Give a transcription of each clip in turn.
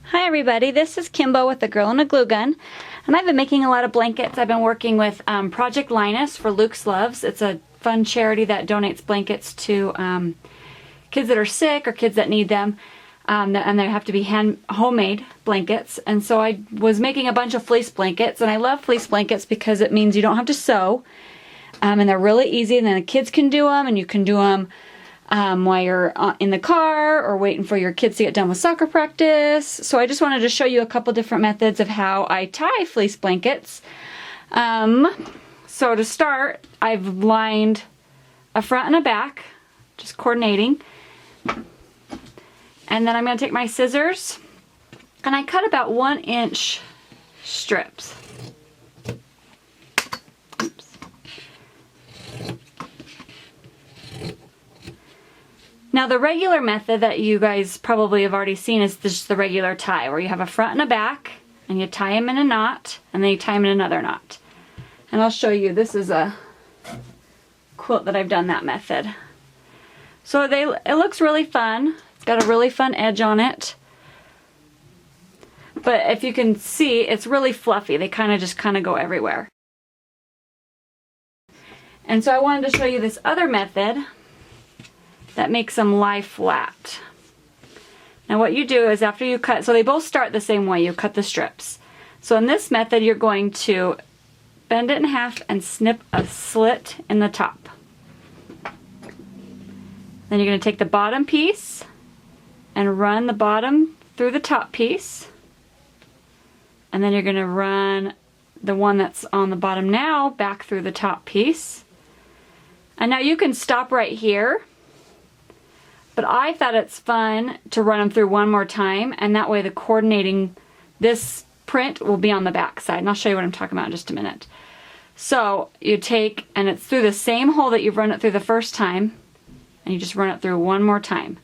Hi everybody, this is Kimbo with the Girl in a Glue Gun, and I've been making a lot of blankets. I've been working with Project Linus for Luke's Loves. It's a fun charity that donates blankets to kids that are sick or kids that need them, and they have to be homemade blankets. And so I was making a bunch of fleece blankets, and I love fleece blankets because it means you don't have to sew, and they're really easy, and then the kids can do them, and you can do them while you're in the car or waiting for your kids to get done with soccer practice. So I just wanted to show you a couple different methods of how I tie fleece blankets. So to start, I've lined a front and a back, just coordinating. And then I'm going to take my scissors and I cut about 1-inch strips. Now the regular method that you guys probably have already seen is just the regular tie, where you have a front and a back, and you tie them in a knot, and then you tie them in another knot. And I'll show you, this is a quilt that I've done that method. So it looks really fun. It's got a really fun edge on it. But if you can see, it's really fluffy. They just go everywhere. And so I wanted to show you this other method that makes them lie flat. Now what you do is after you cut, so they both start the same way, you cut the strips. So in this method you're going to bend it in half and snip a slit in the top. Then you're going to take the bottom piece and run the bottom through the top piece. And then you're going to run the one that's on the bottom now back through the top piece. And now you can stop right here. But I thought it's fun to run them through one more time, and that way the coordinating, this print will be on the back side. And I'll show you what I'm talking about in just a minute. So you take, and it's through the same hole that you've run it through the first time, and you just run it through one more time.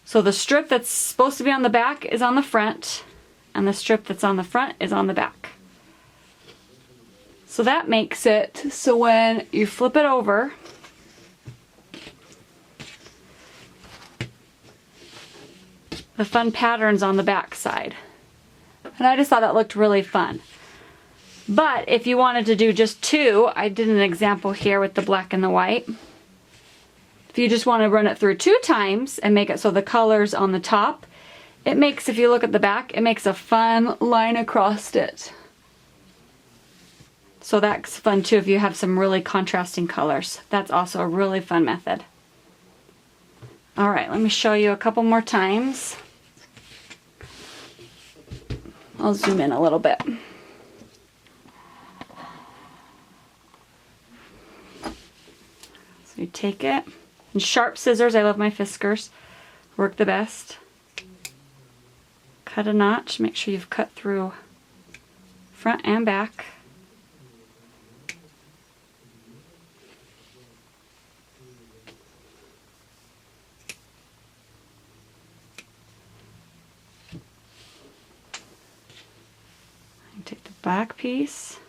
So the strip that's supposed to be on the back is on the front, and the strip that's on the front is on the back. So that makes it so when you flip it over, the fun patterns on the back side. And I just thought that looked really fun. But if you wanted to do just two, I did an example here with the black and the white. If you just want to run it through 2 times and make it so the color's on the top, it makes, if you look at the back, it makes a fun line across it. So that's fun too if you have some really contrasting colors. That's also a really fun method. Alright, let me show you a couple more times. I'll zoom in a little bit. So you take it, and sharp scissors, I love my Fiskars, work the best. Cut a notch, make sure you've cut through front and back. Take the back piece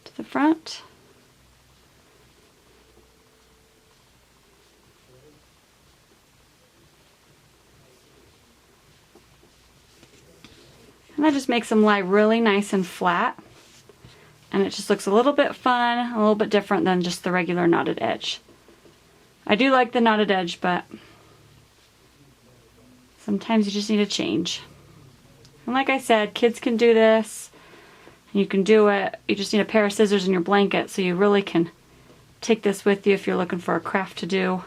to the front. And that just makes them lie really nice and flat. And it just looks a little bit fun, a little bit different than just the regular knotted edge. I do like the knotted edge, but sometimes you just need a change. And like I said, kids can do this. You can do it. You just need a pair of scissors and your blanket, so you really can take this with you if you're looking for a craft to do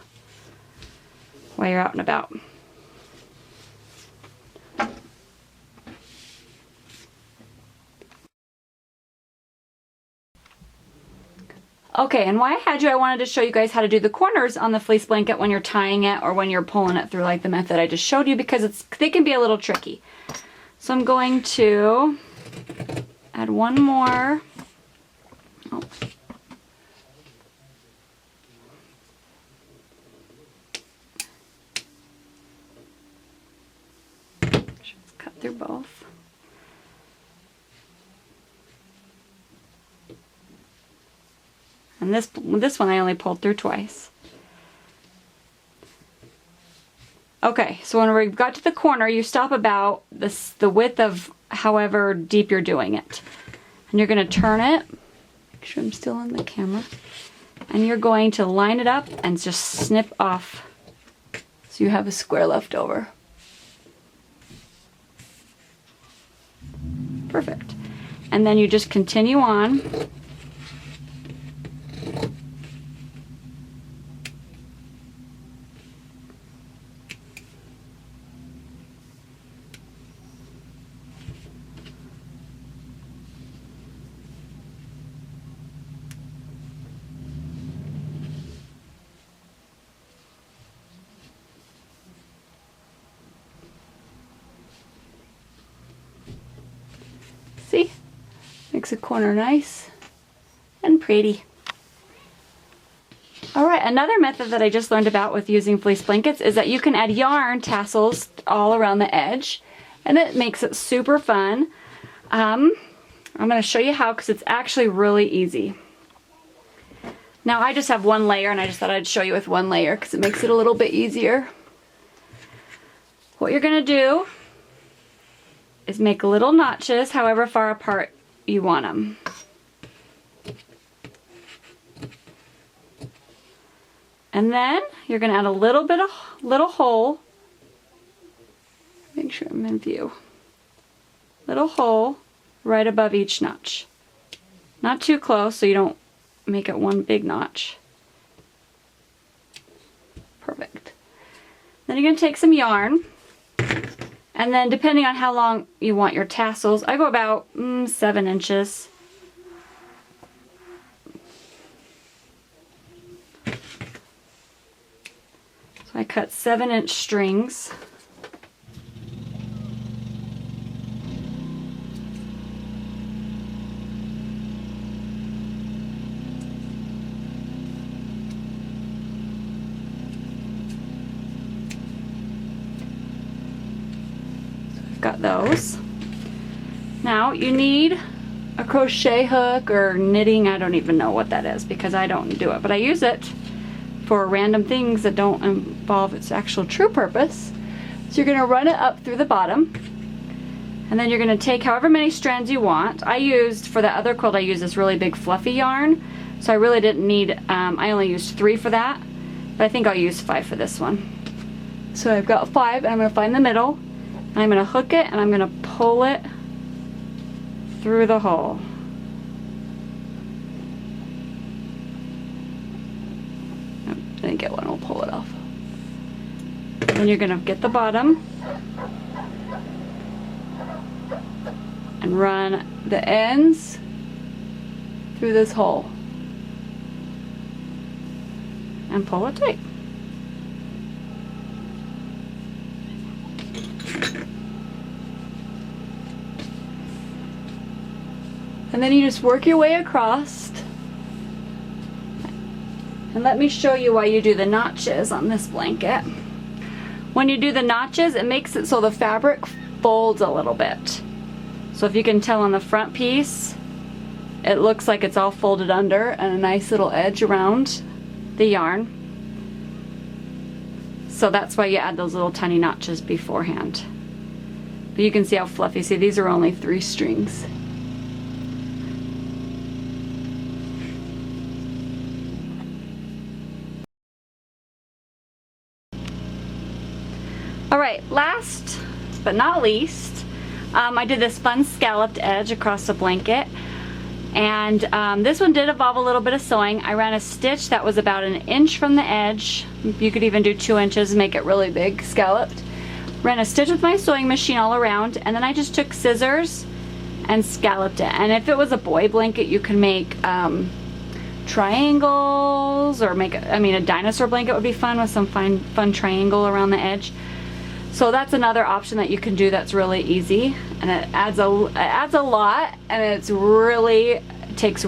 while you're out and about. Okay, and why I had you, I wanted to show you guys how to do the corners on the fleece blanket when you're tying it or when you're pulling it through like the method I just showed you, because they can be a little tricky. So I'm going to add one more. Oh. Cut through both. And this one I only pulled through twice. Okay, so when we got to the corner, you stop about the width of however deep you're doing it. And you're going to turn it. Make sure I'm still on the camera. And you're going to line it up and just snip off so you have a square left over. Perfect. And then you just continue on. See? Makes a corner nice and pretty. Alright, another method that I just learned about with using fleece blankets is that you can add yarn tassels all around the edge, and it makes it super fun. I'm going to show you how, because it's actually really easy. Now I just have one layer, and I just thought I'd show you with one layer because it makes it a little bit easier. What you're going to do is make little notches however far apart you want them. And then you're going to add a little hole. Make sure I'm in view. Little hole right above each notch. Not too close so you don't make it one big notch. Perfect. Then you're going to take some yarn. And then depending on how long you want your tassels, I go about 7 inches. So I cut 7-inch strings. Got those. Now you need a crochet hook or knitting. I don't even know what that is because I don't do it, but I use it for random things that don't involve its actual true purpose. So you're going to run it up through the bottom, and then you're going to take however many strands you want. For the other quilt I used this really big fluffy yarn, so I really didn't need, I only used 3 for that, but I think I'll use 5 for this one. So I've got 5, and I'm going to find the middle. And I'm going to hook it, and I'm going to pull it through the hole. Oh, didn't get one, I'll pull it off. Then you're going to get the bottom and run the ends through this hole and pull it tight. And then you just work your way across. And let me show you why you do the notches on this blanket. When you do the notches, it makes it so the fabric folds a little bit. So if you can tell on the front piece, it looks like it's all folded under and a nice little edge around the yarn. So that's why you add those little tiny notches beforehand. But you can see how fluffy. See, these are only 3 strings. Alright, last but not least, I did this fun scalloped edge across the blanket, and this one did involve a little bit of sewing. I ran a stitch that was about 1 inch from the edge. You could even do 2 inches and make it really big, scalloped. Ran a stitch with my sewing machine all around, and then I just took scissors and scalloped it. And if it was a boy blanket, you can make triangles, or make a dinosaur blanket would be fun with some fun triangle around the edge. So that's another option that you can do that's really easy, and it adds a lot, and it's really takes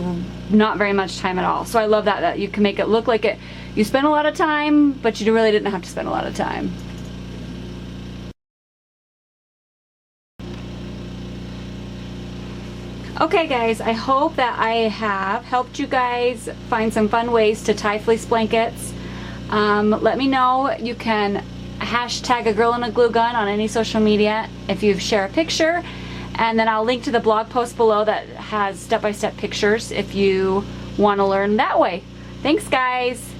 not very much time at all. So I love that you can make it look like you spent a lot of time, but you really didn't have to spend a lot of time. Okay guys, I hope that I have helped you guys find some fun ways to tie fleece blankets. Let me know. You can hashtag a girl in a glue gun on any social media if you share a picture, and then I'll link to the blog post below that has step-by-step pictures if you want to learn that way. Thanks, guys.